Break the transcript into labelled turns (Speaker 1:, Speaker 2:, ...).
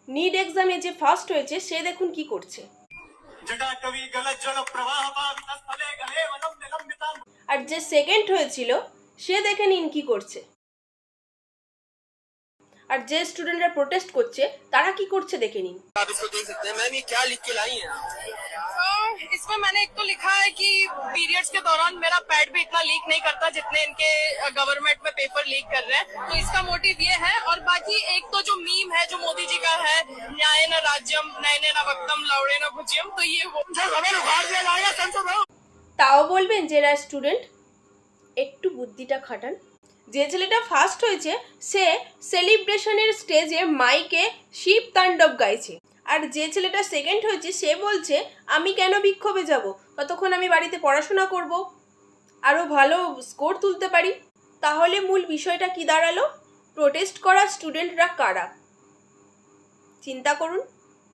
Speaker 1: NEET এক্সামে যে first হয়েছে সে দেখুন কি করছে। আর যে সেকেন্ড হয়েছিল সে দেখে নিন কি করছে। আর যে স্টুডেন্টরা প্রোটেস্ট করছে তারা কি করছে দেখে নিন।
Speaker 2: आप इसको देख सकते हैं मैम, ये क्या लिख के लाई हैं इसमें मैंने एक तो लिखा है कि पीरियड्स के दौरान मेरा पैड भी इतना लीक नहीं करता जितने इनके गवर्नमेंट में पेपर लीक कर रहे हैं, तो इसका मोटिव ये है। और बाकी एक तो जो मीम है जो मोदी जी का है, न्याय न राज्यम नयने न वक्तम लौड़े न भुजियम, तो ये वो उखाड़ दिया जाएगा संसद।
Speaker 1: তাও বলবেন যে এরা স্টুডেন্ট, একটু বুদ্ধিটা খাটান। যে ছেলেটা ফার্স্ট হয়েছে সে সেলিব্রেশনের স্টেজে মাইকে শিব তাণ্ডব গাইছে, আর যে ছেলেটা সেকেন্ড হয়েছে সে বলছে আমি কেন বিক্ষোভে যাব, ততক্ষণ আমি বাড়িতে পড়াশোনা করব, আরও ভালো স্কোর তুলতে পারি। তাহলে মূল বিষয়টা কি দাঁড়ালো? প্রোটেস্ট করা স্টুডেন্টরা কারা? চিন্তা করুন।